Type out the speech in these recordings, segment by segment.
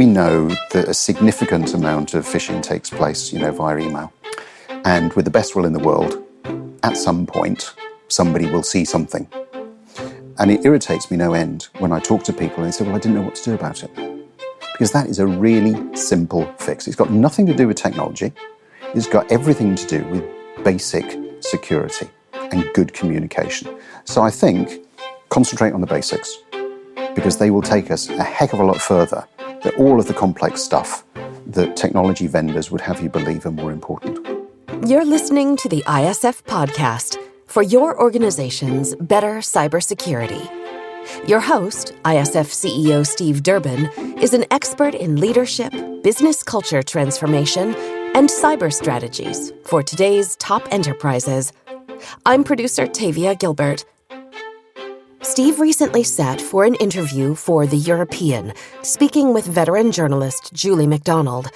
We know that a significant amount of phishing takes place, via email. And with the best will in the world, at some point, somebody will see something. And it irritates me no end when I talk to people and they say, well, I didn't know what to do about it. Because that is a really simple fix. It's got nothing to do with technology. It's got everything to do with basic security and good communication. So I think concentrate on the basics, because they will take us a heck of a lot further than all of the complex stuff that technology vendors would have you believe are more important. You're listening to the ISF podcast for your organization's better cybersecurity. Your host, ISF CEO Steve Durbin, is an expert in leadership, business culture transformation, and cyber strategies for today's top enterprises. I'm producer Tavia Gilbert. Steve recently sat for an interview for The European, speaking with veteran journalist Julie MacDonald.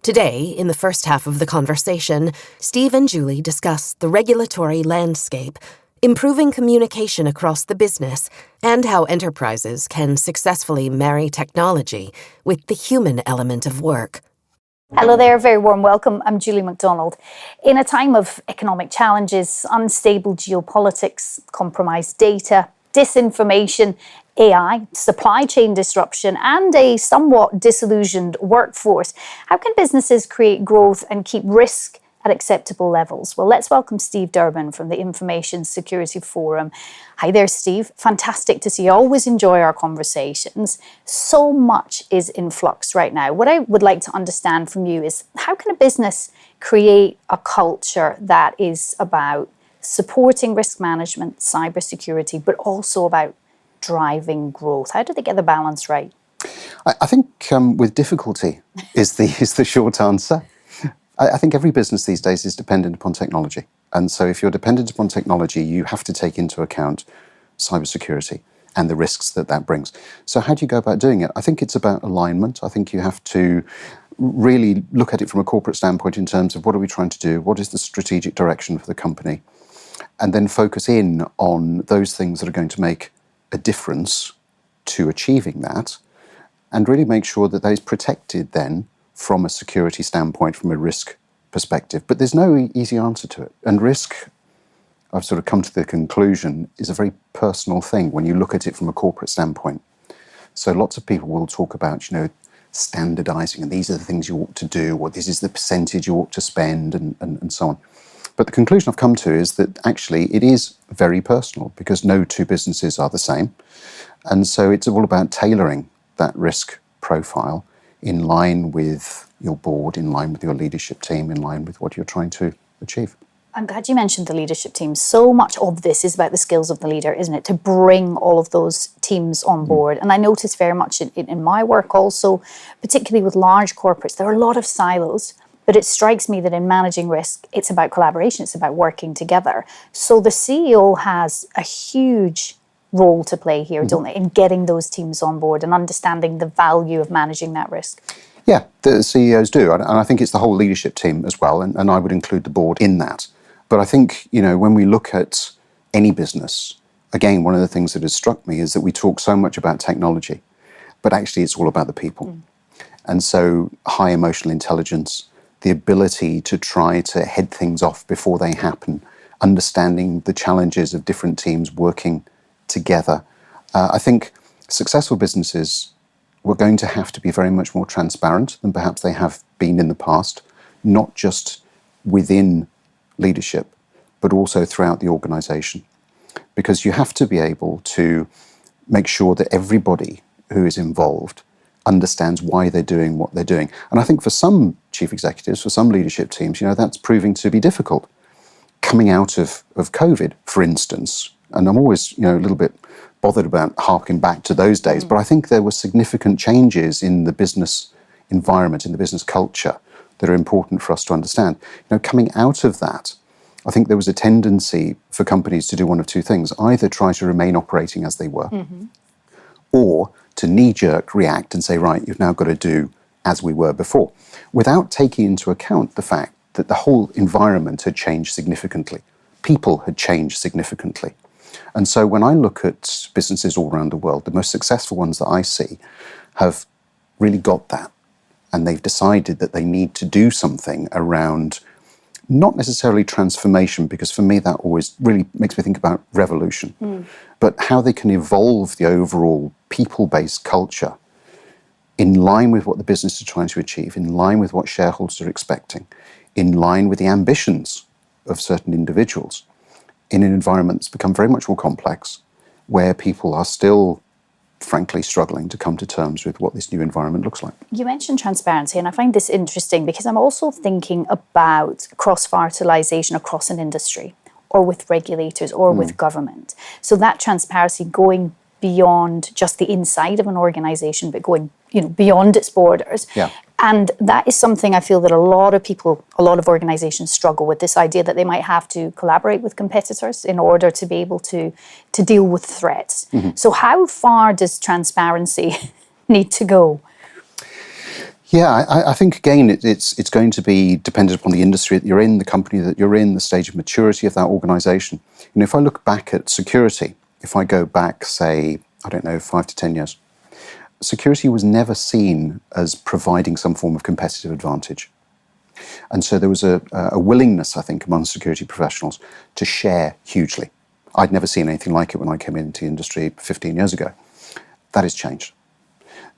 Today, in the first half of the conversation, Steve and Julie discuss the regulatory landscape, improving communication across the business, and how enterprises can successfully marry technology with the human element of work. Hello there, very warm welcome. I'm Julie MacDonald. In a time of economic challenges, unstable geopolitics, compromised data, disinformation, AI, supply chain disruption, and a somewhat disillusioned workforce, how can businesses create growth and keep risk at acceptable levels? Well, let's welcome Steve Durbin from the Information Security Forum. Hi there, Steve. Fantastic to see you. I always enjoy our conversations. So much is in flux right now. What I would like to understand from you is, how can a business create a culture that is about supporting risk management, cybersecurity, but also about driving growth? How do they get the balance right? I think with difficulty is the short answer. I think every business these days is dependent upon technology. And so if you're dependent upon technology, you have to take into account cybersecurity and the risks that brings. So how do you go about doing it? I think it's about alignment. I think you have to really look at it from a corporate standpoint in terms of what are we trying to do? What is the strategic direction for the company? And then focus in on those things that are going to make a difference to achieving that, and really make sure that that is protected then from a security standpoint, from a risk perspective. But there's no easy answer to it. And risk, I've sort of come to the conclusion, is a very personal thing when you look at it from a corporate standpoint. So lots of people will talk about, standardizing, and these are the things you ought to do, or this is the percentage you ought to spend, and so on. But the conclusion I've come to is that actually it is very personal, because no two businesses are the same. And so it's all about tailoring that risk profile in line with your board, in line with your leadership team, in line with what you're trying to achieve. I'm glad you mentioned the leadership team. So much of this is about the skills of the leader, isn't it? To bring all of those teams on board. And I notice very much in my work also, particularly with large corporates, there are a lot of silos. But it strikes me that in managing risk, it's about collaboration, it's about working together. So the CEO has a huge role to play here, don't they, in getting those teams on board and understanding the value of managing that risk? Yeah, the CEOs do. And I think it's the whole leadership team as well. And I would include the board in that. But I think, when we look at any business, again, one of the things that has struck me is that we talk so much about technology, but actually it's all about the people. And so high emotional intelligence, the ability to try to head things off before they happen, understanding the challenges of different teams working together. I think successful businesses were going to have to be very much more transparent than perhaps they have been in the past, not just within leadership, but also throughout the organization. Because you have to be able to make sure that everybody who is involved understands why they're doing what they're doing. And I think for some chief executives, for some leadership teams, that's proving to be difficult. Coming out of COVID, for instance, and I'm always, a little bit bothered about harking back to those days, but I think there were significant changes in the business environment, in the business culture, that are important for us to understand. Coming out of that, I think there was a tendency for companies to do one of two things: either try to remain operating as they were, or to knee-jerk react and say, right, you've now got to do as we were before, without taking into account the fact that the whole environment had changed significantly. People had changed significantly. And so when I look at businesses all around the world, the most successful ones that I see have really got that. And they've decided that they need to do something around not necessarily transformation, because for me that always really makes me think about revolution, but how they can evolve the overall people-based culture in line with what the business is trying to achieve, in line with what shareholders are expecting, in line with the ambitions of certain individuals, in an environment that's become very much more complex, where people are still, frankly, struggling to come to terms with what this new environment looks like. You mentioned transparency, and I find this interesting because I'm also thinking about cross-fertilization across an industry, or with regulators, or with government. So that transparency going beyond just the inside of an organization, but going, beyond its borders. Yeah. And that is something I feel that a lot of people, a lot of organizations struggle with, this idea that they might have to collaborate with competitors in order to be able to deal with threats. So how far does transparency need to go? Yeah, I think, again, it's going to be dependent upon the industry that you're in, the company that you're in, the stage of maturity of that organization. If I look back at security, if I go back, say, 5 to 10 years, security was never seen as providing some form of competitive advantage. And so there was a willingness, I think, among security professionals to share hugely. I'd never seen anything like it when I came into the industry 15 years ago. That has changed.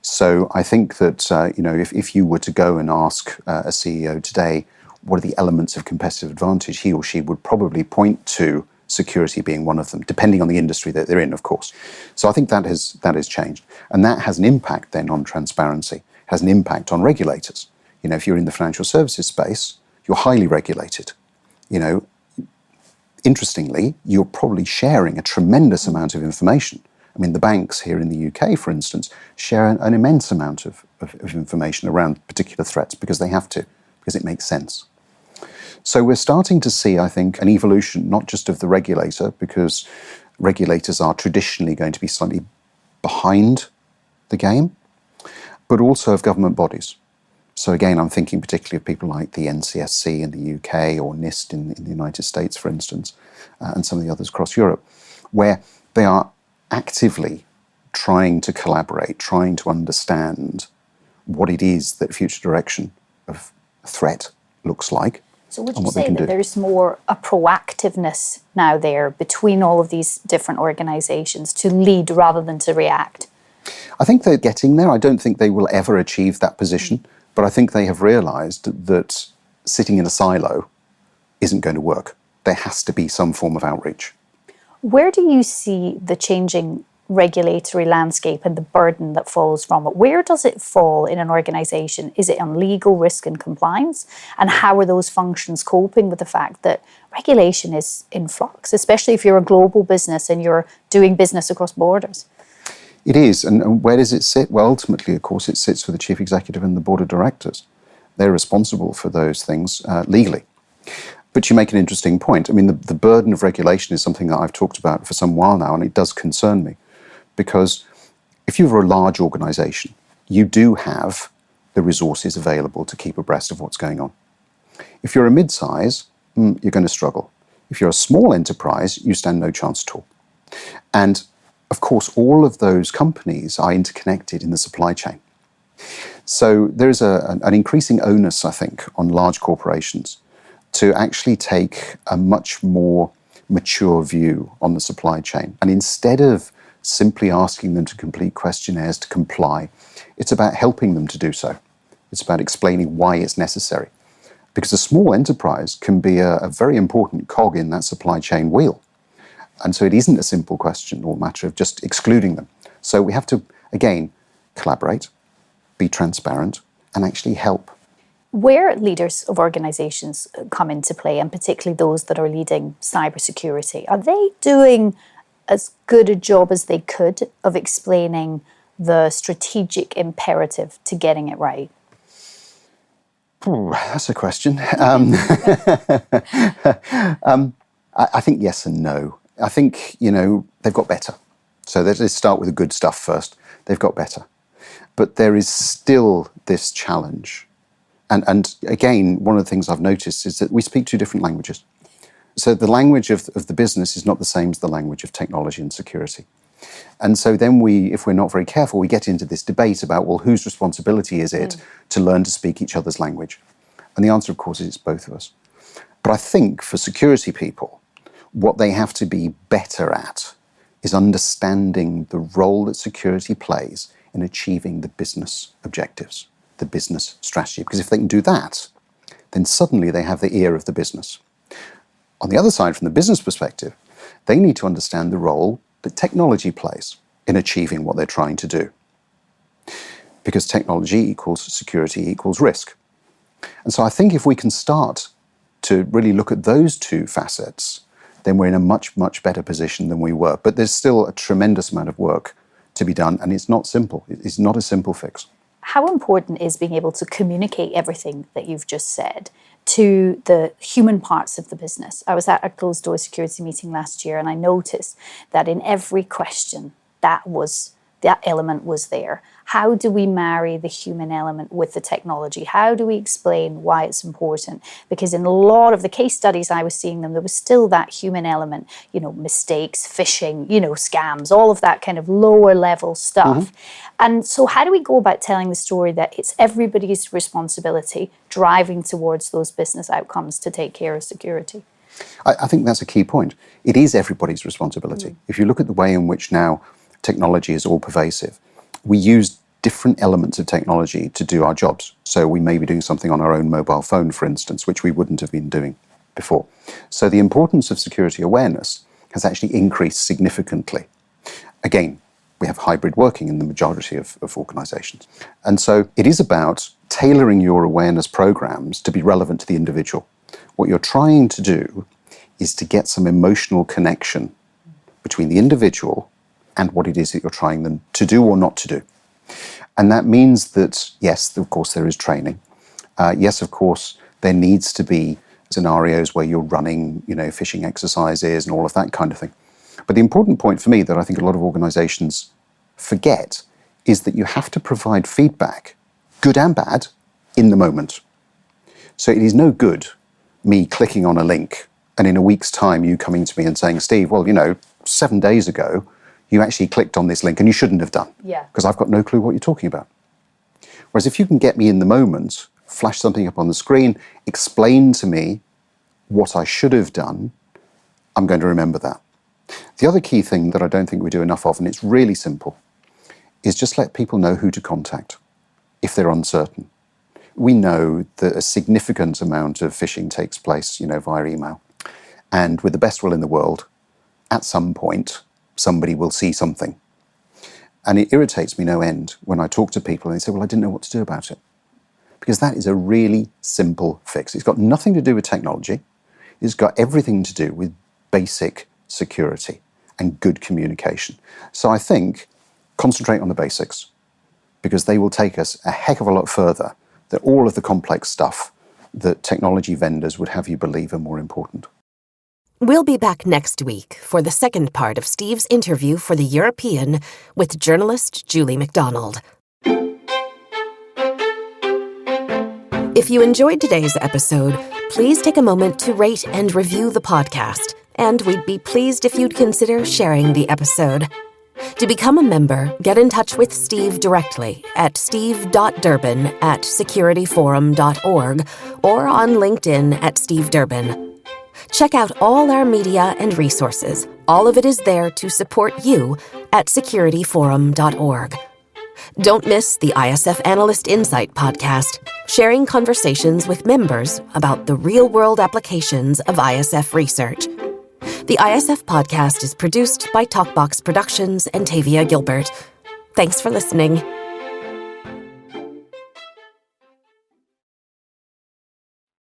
So I think that, if you were to go and ask a CEO today, what are the elements of competitive advantage, he or she would probably point to security being one of them, depending on the industry that they're in, of course. So I think that has changed. And that has an impact then on transparency, has an impact on regulators. If you're in the financial services space, you're highly regulated. Interestingly, you're probably sharing a tremendous amount of information. The banks here in the UK, for instance, share an immense amount of information around particular threats because they have to, because it makes sense. So we're starting to see, I think, an evolution, not just of the regulator, because regulators are traditionally going to be slightly behind the game, but also of government bodies. So again, I'm thinking particularly of people like the NCSC in the UK or NIST in the United States, for instance, and some of the others across Europe, where they are actively trying to collaborate, trying to understand what it is that future direction of a threat looks like. So would you say that there's more a proactiveness now there between all of these different organizations to lead rather than to react? I think they're getting there. I don't think they will ever achieve that position, but I think they have realized that sitting in a silo isn't going to work. There has to be some form of outreach. Where do you see the changing regulatory landscape and the burden that falls from it? Where does it fall in an organization? Is it on legal, risk and compliance? And how are those functions coping with the fact that regulation is in flux, especially if you're a global business and you're doing business across borders? It is. And where does it sit? Well, ultimately, of course, it sits with the chief executive and the board of directors. They're responsible for those things legally. But you make an interesting point. The burden of regulation is something that I've talked about for some while now, and it does concern me. Because if you're a large organization, you do have the resources available to keep abreast of what's going on. If you're a midsize, you're going to struggle. If you're a small enterprise, you stand no chance at all. And of course, all of those companies are interconnected in the supply chain. So there's an increasing onus, I think, on large corporations to actually take a much more mature view on the supply chain. And instead of simply asking them to complete questionnaires to comply, it's about helping them to do so. It's about explaining why it's necessary. Because a small enterprise can be a very important cog in that supply chain wheel. And so it isn't a simple question or matter of just excluding them. So we have to, again, collaborate, be transparent, and actually help. Where leaders of organizations come into play, and particularly those that are leading cybersecurity, are they doing as good a job as they could of explaining the strategic imperative to getting it right? That's a question. I think yes and no. I think, they've got better. So let's start with the good stuff first. They've got better. But there is still this challenge. And again, one of the things I've noticed is that we speak two different languages. So the language of the business is not the same as the language of technology and security. And so then if we're not very careful, we get into this debate about, well, whose responsibility is it to learn to speak each other's language? And the answer, of course, is it's both of us. But I think for security people, what they have to be better at is understanding the role that security plays in achieving the business objectives, the business strategy. Because if they can do that, then suddenly they have the ear of the business. On the other side, from the business perspective, they need to understand the role that technology plays in achieving what they're trying to do. Because technology equals security equals risk. And so I think if we can start to really look at those two facets, then we're in a much, much better position than we were. But there's still a tremendous amount of work to be done, and it's not simple. It's not a simple fix. How important is being able to communicate everything that you've just said to the human parts of the business? I was at a closed-door security meeting last year, and I noticed that in every question, that element was there. How do we marry the human element with the technology? How do we explain why it's important? Because in a lot of the case studies I was seeing them, there was still that human element, mistakes, phishing, scams, all of that kind of lower level stuff. And so how do we go about telling the story that it's everybody's responsibility driving towards those business outcomes to take care of security? I think that's a key point. It is everybody's responsibility. If you look at the way in which now technology is all pervasive, we use different elements of technology to do our jobs. So we may be doing something on our own mobile phone, for instance, which we wouldn't have been doing before. So the importance of security awareness has actually increased significantly. Again, we have hybrid working in the majority of organizations. And so it is about tailoring your awareness programs to be relevant to the individual. What you're trying to do is to get some emotional connection between the individual and what it is that you're trying them to do or not to do. And that means that, yes, of course, there is training. Yes, of course, there needs to be scenarios where you're running, phishing exercises and all of that kind of thing. But the important point for me that I think a lot of organizations forget is that you have to provide feedback, good and bad, in the moment. So it is no good me clicking on a link and in a week's time you coming to me and saying, Steve, well, 7 days ago, you actually clicked on this link and you shouldn't have done. Yeah. Because I've got no clue what you're talking about. Whereas if you can get me in the moment, flash something up on the screen, explain to me what I should have done, I'm going to remember that. The other key thing that I don't think we do enough of, and it's really simple, is just let people know who to contact if they're uncertain. We know that a significant amount of phishing takes place, via email. And with the best will in the world, at some point, somebody will see something. And it irritates me no end when I talk to people and they say, well, I didn't know what to do about it. Because that is a really simple fix. It's got nothing to do with technology. It's got everything to do with basic security and good communication. So I think concentrate on the basics because they will take us a heck of a lot further than all of the complex stuff that technology vendors would have you believe are more important. We'll be back next week for the second part of Steve's interview for The European with journalist Julie MacDonald. If you enjoyed today's episode, please take a moment to rate and review the podcast, and we'd be pleased if you'd consider sharing the episode. To become a member, get in touch with Steve directly at steve.durbin@securityforum.org or on LinkedIn at Steve Durbin. Check out all our media and resources. All of it is there to support you at securityforum.org. Don't miss the ISF Analyst Insight podcast, sharing conversations with members about the real-world applications of ISF research. The ISF podcast is produced by Talkbox Productions and Tavia Gilbert. Thanks for listening.